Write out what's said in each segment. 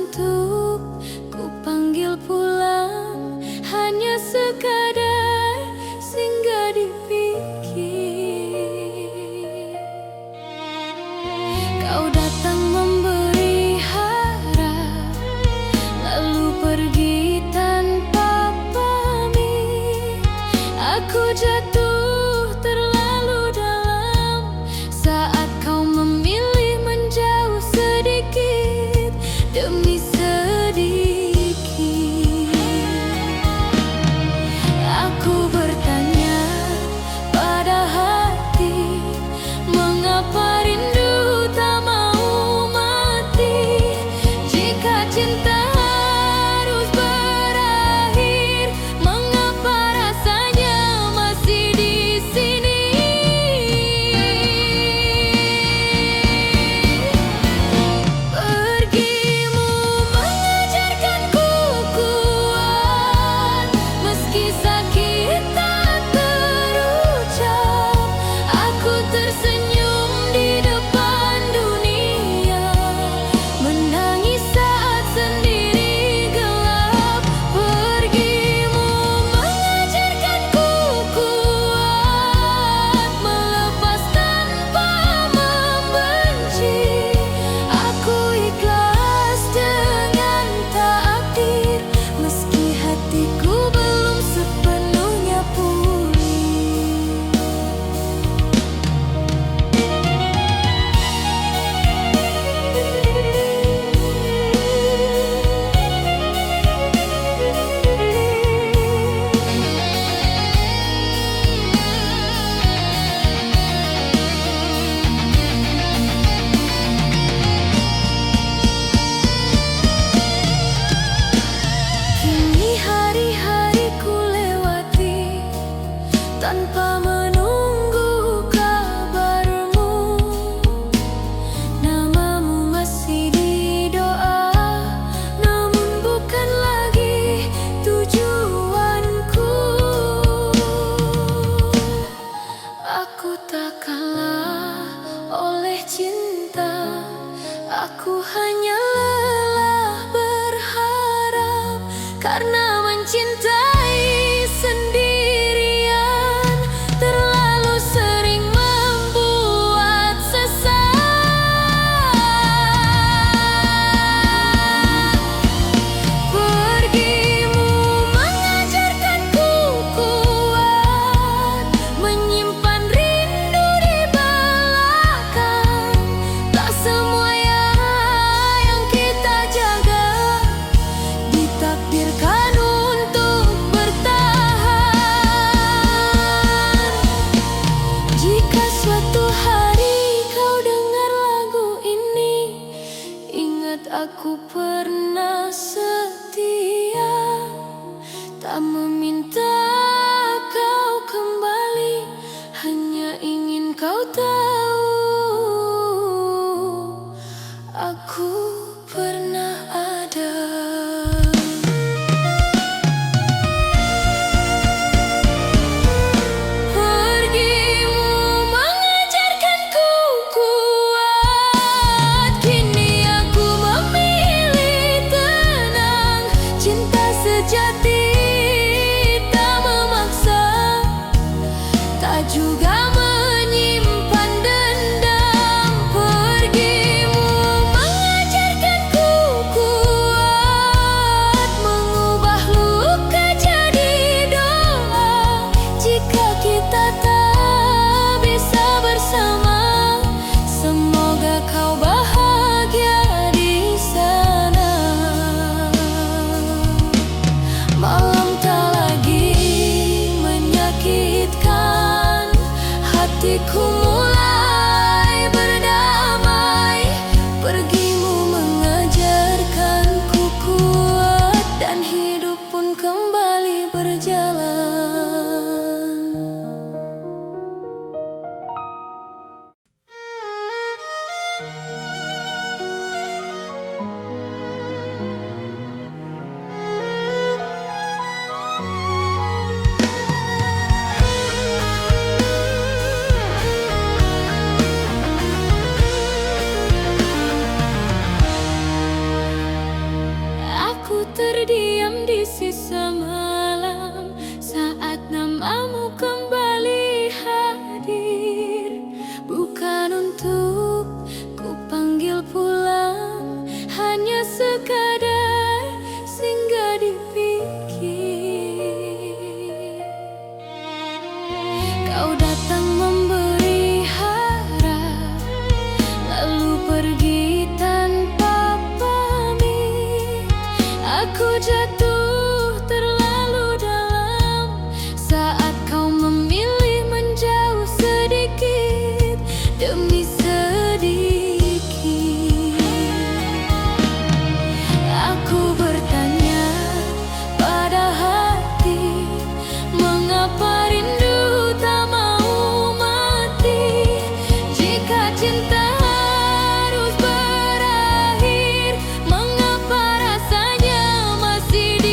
untuk ku panggil pulang, hanya sekadar singgah di pikir. Kau datang memberi harap, lalu pergi tanpa pamit. Aku jatuh terlalu dalam saat kau memilih menjauh sedikit demi sedikit. Aku bertanya pada hati, mengapa rindu tak mau mati? Jika cinta harus berakhir, mengapa rasanya masih di sini? Pergimu mengajarkanku kuat, meski sakit tak terucap. Aku tersenyum di depan dunia, menangis saat sendiri gelap. Pergimu mengajarkanku kuat, melepas tanpa membenci. Aku ikhlas dengan takdir, meski hatiku belum sepenuhnya pulih. Kini hari-hari ku lewati tanpa menunggu kabarmu. Namamu masih di doa, namun bukan lagi tujuanku. Aku tak kalah oleh cinta, aku hanya lelah berharap. Karena mencintai sendirian terlalu sering membuat sesat. Pergimu mengajarkanku kuat, menyimpan rindu di belakang. Tak semua yang kita jaga ditakdirkan untuk bertahan. Jika suatu hari kau dengar lagu ini, ingat aku pernah setia, tak meminta kau kembali, hanya ingin kau tahu aku pernah ada. Pergimu mengajarkanku kuat, kini aku memilih tenang. Cinta sejati tak Aku terdiam di sisa malam saat namamu kembali hadir. Bukan untuk ku panggil pulang, hanya sekadar singgah di pikir. Kau datang memberi harap, lalu pergi tanpa pamit. Aku jatuh terlalu dalam saat kau memilih menjauh sedikit demi sedikit. Aku bertanya pada hati, mengapa rindu tak mau mati? Jika cinta harus berakhir, mengapa rasanya masih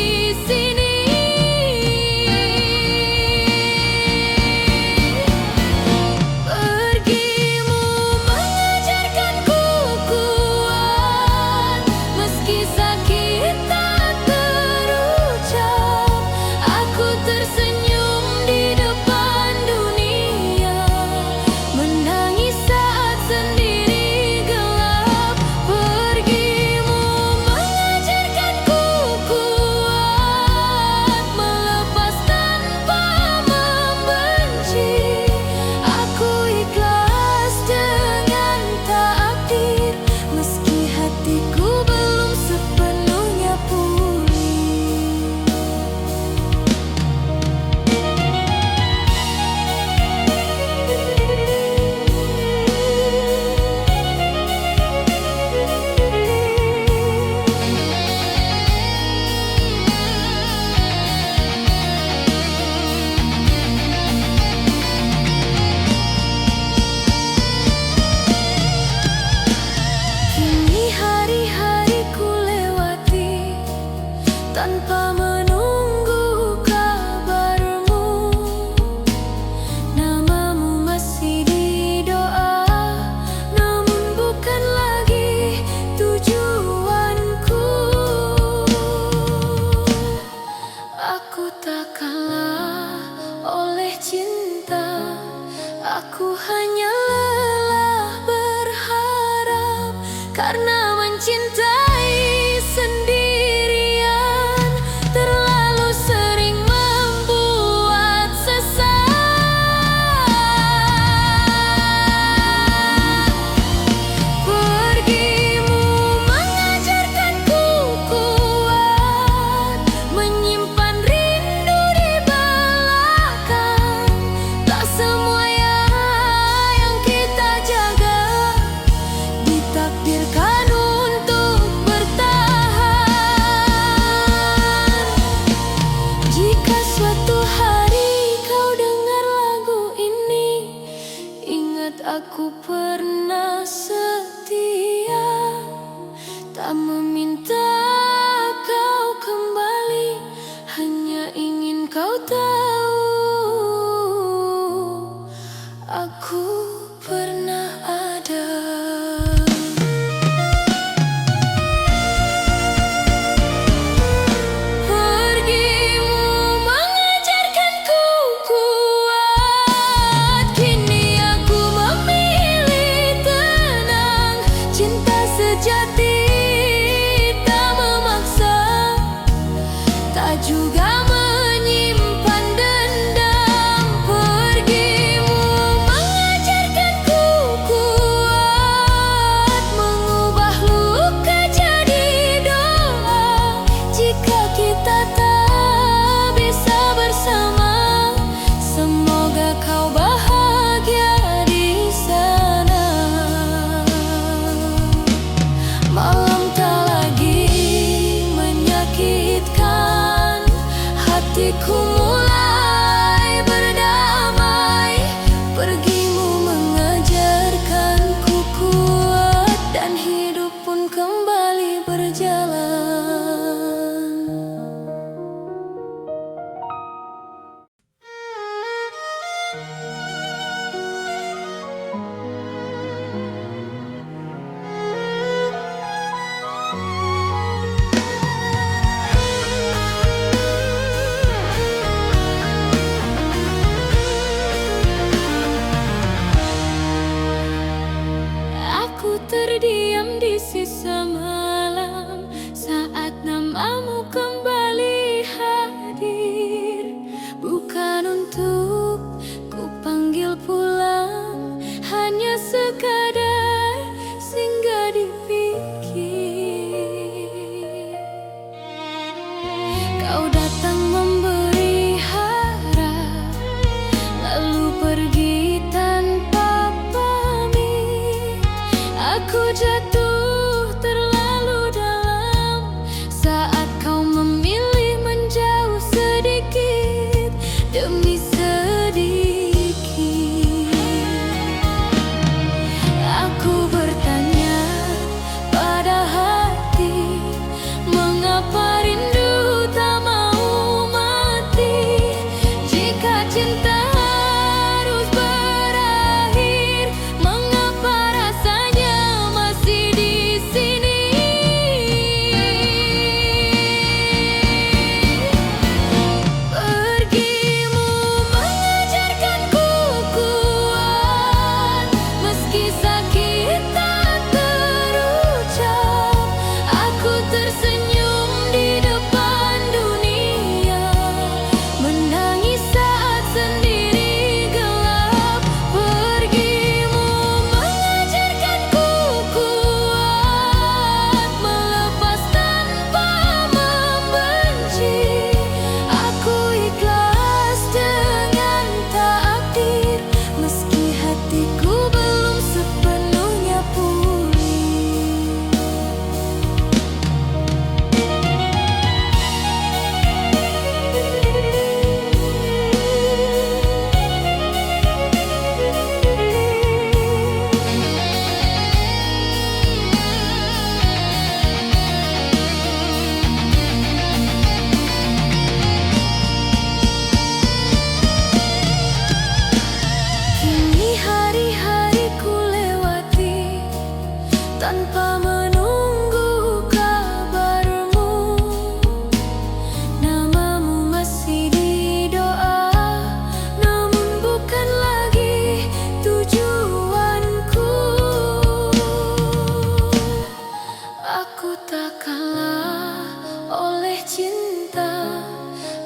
terkalahkanlah oleh cinta.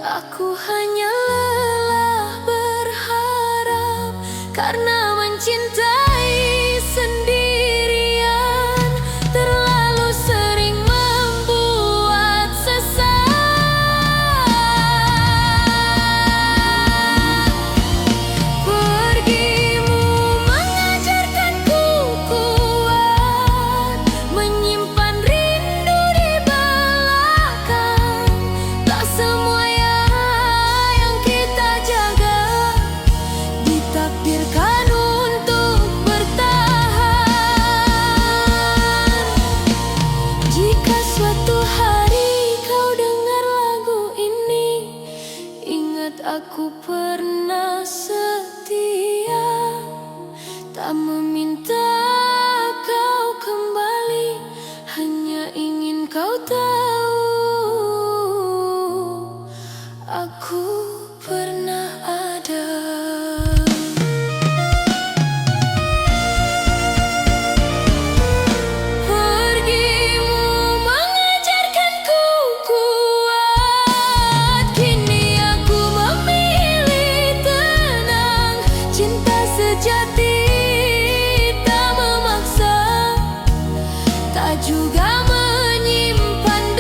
Aku hanya lelah berharap karena mencintai sendirian terlalu sering membuat sesat. Pergimu mengajarkanku kuat, menyimpan rindu di belakang. Tak semua yang kita jaga ditakdirkan untuk bertahan. Jika suatu hari kau dengar lagu ini, ingat aku pernah setia, tak meminta kau kembali, hanya ingin kau tahu aku pernah ada. Pergimu mengajarkanku kuat, kini aku memilih tenang. Cinta sejati tak memaksa, tak juga menyimpan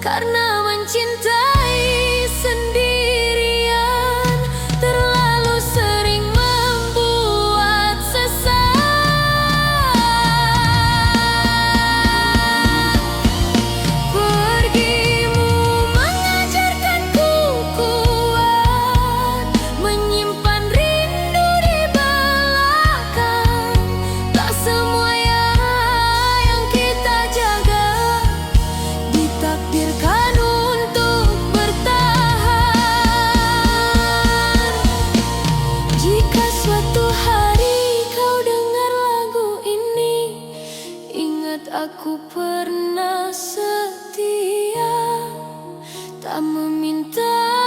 karena mencintai sendirian terlalu sering membuat sesat. Pergimu mengajarkanku kuat, menyimpan rindu di belakang. Tak semua yang kita jaga ditakdirkan untuk bertahan. Jika suatu hari kau dengar lagu ini, ingat aku pernah setia, tak meminta